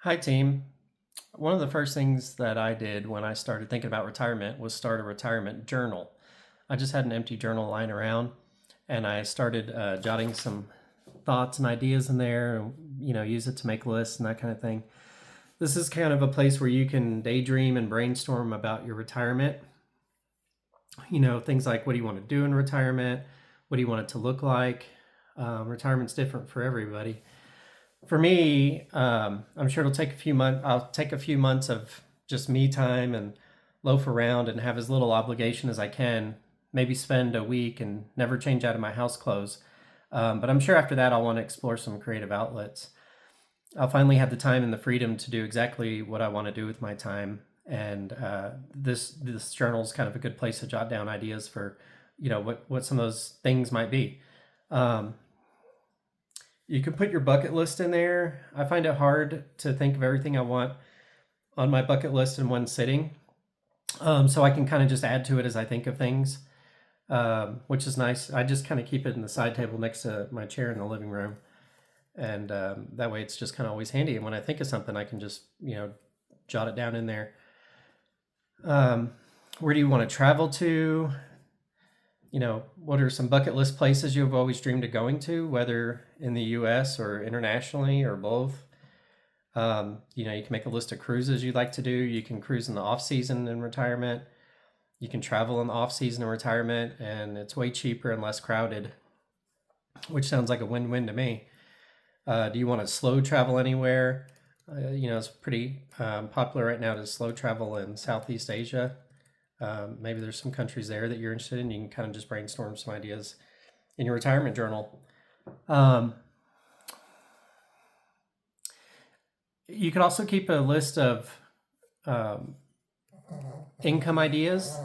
Hi, team. One of the first things that I did when I started thinking about retirement was start a retirement journal. I just had an empty journal lying around, and I started jotting some thoughts and ideas in there, and use it to make lists and that kind of thing. This is kind of a place where you can daydream and brainstorm about your retirement. Things like what do you want to do in retirement? What do you want it to look like? Retirement's different for everybody. For me, I'm sure it'll take a few months. I'll take a few months of just me time and loaf around and have as little obligation as I can. Maybe spend a week and never change out of my house clothes. But I'm sure after that, I'll want to explore some creative outlets. I'll finally have the time and the freedom to do exactly what I want to do with my time. And this journal is kind of a good place to jot down ideas for, what some of those things might be. Um, you can put your bucket list in there. I find it hard to think of everything I want on my bucket list in one sitting. So I can kind of just add to it as I think of things, which is nice. I just kind of keep it in the side table next to my chair in the living room. And that way it's just kind of always handy. And when I think of something, I can just, jot it down in there. Where do you want to travel to? What are some bucket list places you've always dreamed of going to, whether in the US or internationally or both? You can make a list of cruises you'd like to do. You can cruise in the off season in retirement. You can travel in the off season in retirement, and it's way cheaper and less crowded, which sounds like a win-win to me. Do you want to slow travel anywhere? It's pretty popular right now to slow travel in Southeast Asia. Maybe there's some countries there that you're interested in. You can kind of just brainstorm some ideas in your retirement journal. Um, you could also keep a list of um, income ideas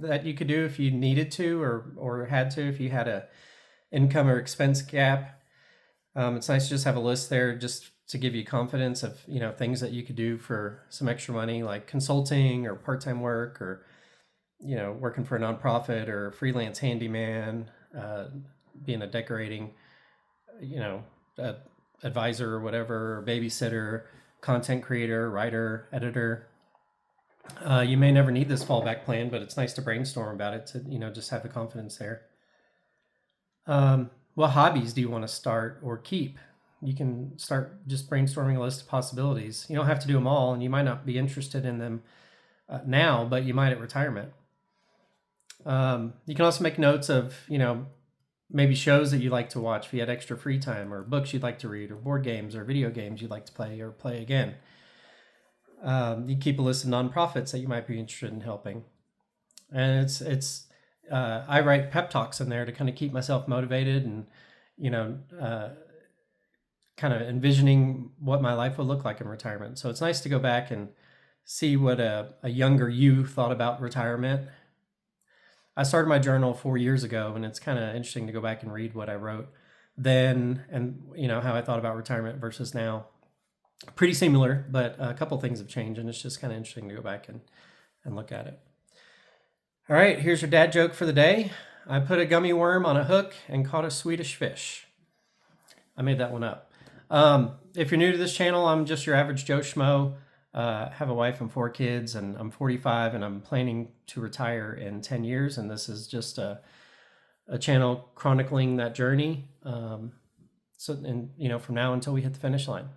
that you could do if you needed to or had to, if you had a income or expense gap. It's nice to just have a list there just to give you confidence of things that you could do for some extra money, like consulting or part-time work, or working for a nonprofit or a freelance handyman, being a decorating, you know, uh, advisor or whatever, or babysitter, content creator, writer, editor. You may never need this fallback plan, but it's nice to brainstorm about it to, just have the confidence there. What hobbies do you want to start or keep? You can start just brainstorming a list of possibilities. You don't have to do them all, and you might not be interested in them now, but you might at retirement. You can also make notes of, maybe shows that you like to watch if you had extra free time, or books you'd like to read, or board games or video games you'd like to play or play again. You keep a list of nonprofits that you might be interested in helping, and I write pep talks in there to kind of keep myself motivated and you know kind of envisioning what my life would look like in retirement. So it's nice to go back and see what a younger you thought about retirement. I started my journal 4 years ago, and it's kind of interesting to go back and read what I wrote then, and how I thought about retirement versus now. Pretty similar, but a couple things have changed, and it's just kind of interesting to go back and look at it. All right, here's your dad joke for the day. I put a gummy worm on a hook and caught a Swedish fish. I made that one up. If you're new to this channel, I'm just your average Joe Schmo. Have a wife and 4 kids, and I'm 45, and I'm planning to retire in 10 years. And this is just a channel chronicling that journey. From now until we hit the finish line.